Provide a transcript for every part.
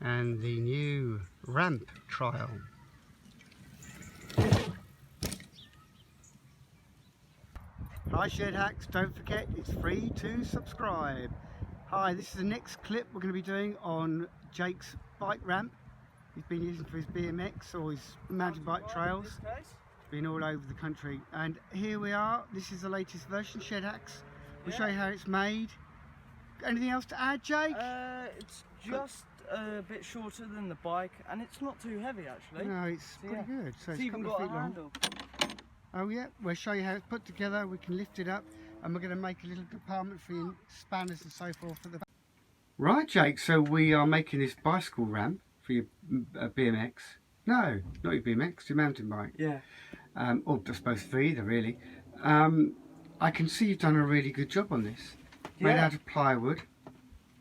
and the new ramp trial. Hi Shedhacks, don't forget it's free to subscribe. Hi, this is the next clip we're going to be doing on Jake's bike ramp. He's been using for his BMX or his mountain bike trails. Been all over the country, and here we are. This is the latest version, Shedhacks. We'll show you how it's made. Anything else to add, Jake? It's just a bit shorter than the bike, and it's not too heavy actually. No, it's pretty good. So it's a even couple got of a feet long. handle. Oh yeah, we'll show you how it's put together. We can lift it up, and we're going to make a little compartment for your spanners and so forth at the back. Right, Jake. So we are making this bicycle ramp for your BMX. No, not your BMX, your mountain bike. Yeah. Or I suppose for either, really. I can see you've done a really good job on this. Yeah. Made out of plywood.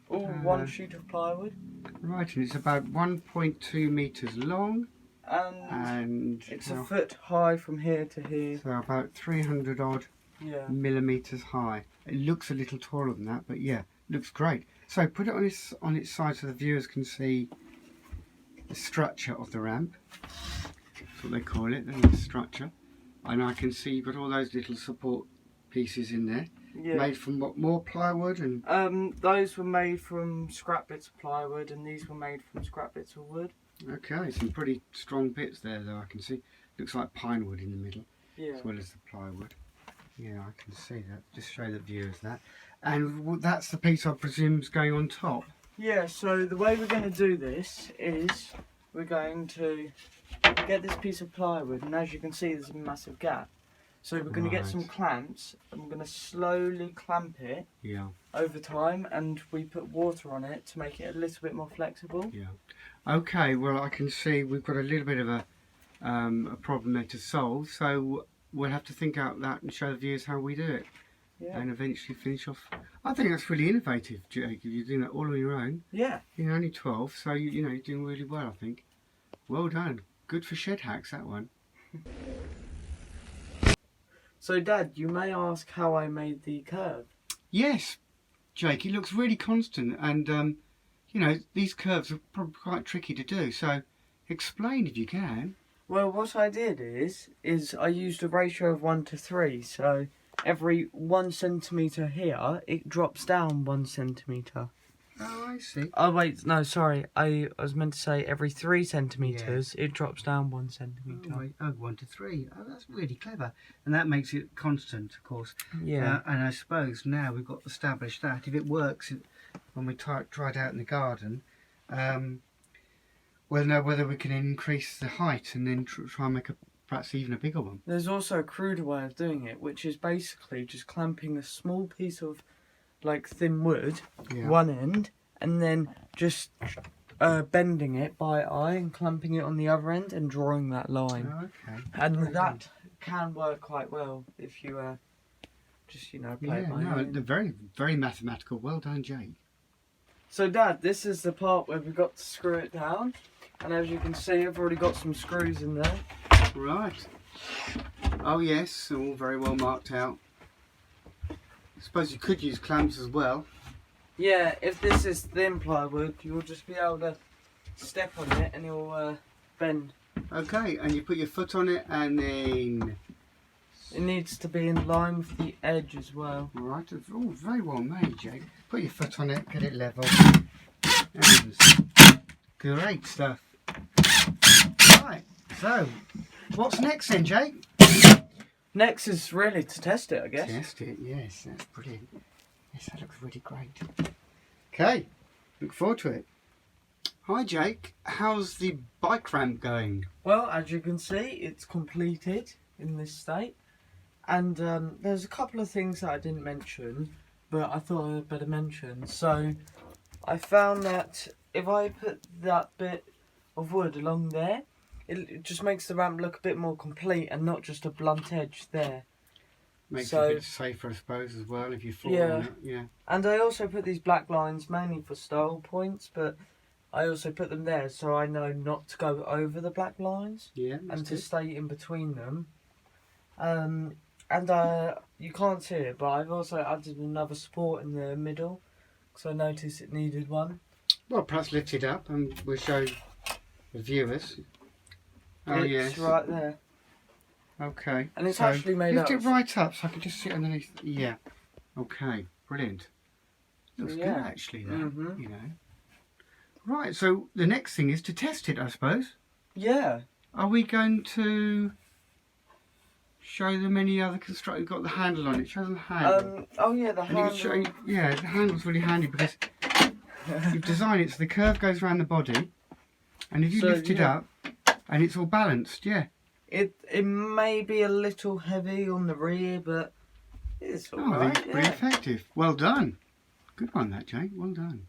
All one sheet of plywood. Right, and it's about 1.2 metres long. And it's a foot high from here to here. So about 300 odd millimetres high. It looks a little taller than that, but yeah, looks great. So put it on its side so the viewers can see the structure of the ramp. That's what they call it, the structure. And I can see you've got all those little support pieces in there. Yeah. Made from what, more plywood? And those were made from scrap bits of plywood, and these were made from scrap bits of wood. Okay, some pretty strong bits there though, I can see. Looks like pine wood in the middle, as well as the plywood. Yeah, I can see that. Just show the viewers that. And that's the piece I presume is going on top. Yeah, so the way we're going to do this is we're going to get this piece of plywood, and as you can see there's a massive gap. So we're going to get some clamps, and we're going to slowly clamp it over time, and we put water on it to make it a little bit more flexible. Yeah. Okay, well I can see we've got a little bit of a problem there to solve, so we'll have to think out that and show the viewers how we do it. Yeah. And eventually finish off. I think that's really innovative, Jake, if you're doing that all on your own. Yeah. You're only 12, so you know, you're doing really well, I think. Well done. Good for Shedhacks, that one. So Dad, you may ask how I made the curve. Yes, Jake, it looks really constant, and you know, these curves are probably quite tricky to do, so explain if you can. Well, what I did is I used a ratio of 1 to 3, so every 1 centimetre here, it drops down 1 centimetre. Oh, I see. Oh, wait, no, sorry. I was meant to say every 3 centimetres, it drops down 1 centimetre. Oh, wait. Oh, 1 to 3. Oh, that's really clever. And that makes it constant, of course. Yeah. And I suppose now we've got established that if it works when we try it out in the garden, we'll know whether we can increase the height and then try and make perhaps even a bigger one. There's also a cruder way of doing it, which is basically just clamping a small piece of like thin wood, one end, and then just bending it by eye and clamping it on the other end and drawing that line. Oh, okay. And that can work quite well if you just, you know, play it by eye. They're very, very mathematical. Well done, Jake. So Dad, this is the part where we've got to screw it down, and as you can see I've already got some screws in there. Right. Oh yes, all very well marked out. I suppose you could use clamps as well. Yeah, if this is thin plywood, you'll just be able to step on it and it'll bend. Okay, and you put your foot on it and then... It needs to be in line with the edge as well. Right, it's all very well made, Jake. Put your foot on it, get it level. And great stuff. Right, so what's next then, Jake? Next is really to test it, I guess. Test it, yes, that's brilliant. Yes, that looks really great. Okay, look forward to it. Hi Jake, how's the bike ramp going? Well, as you can see, it's completed in this state. And there's a couple of things that I didn't mention, but I thought I'd better mention. So, I found that if I put that bit of wood along there, it just makes the ramp look a bit more complete and not just a blunt edge there. Makes it a bit safer, I suppose, as well, if you fall on it. Yeah. And I also put these black lines mainly for style points, but I also put them there so I know not to go over the black lines. Yeah, and to stay in between them. And you can't see it, but I've also added another support in the middle because I noticed it needed one. Well, perhaps lift it up and we'll show the viewers. Oh, it's yes. right there. Okay. And it's actually made lift out it right up so I can just sit underneath. Yeah. Okay. Brilliant. Looks good actually, that. You know. Right. So the next thing is to test it, I suppose. Yeah. Are we going to show them any other construct? We've got the handle on it. Show them the handle. Oh yeah, the handle. Yeah, the handle's really handy because you've designed it so the curve goes around the body, and if you lift it up, and it's all balanced. Yeah. It may be a little heavy on the rear, but it's all right. I think it's pretty effective. Well done. Good one, that, Jake. Well done.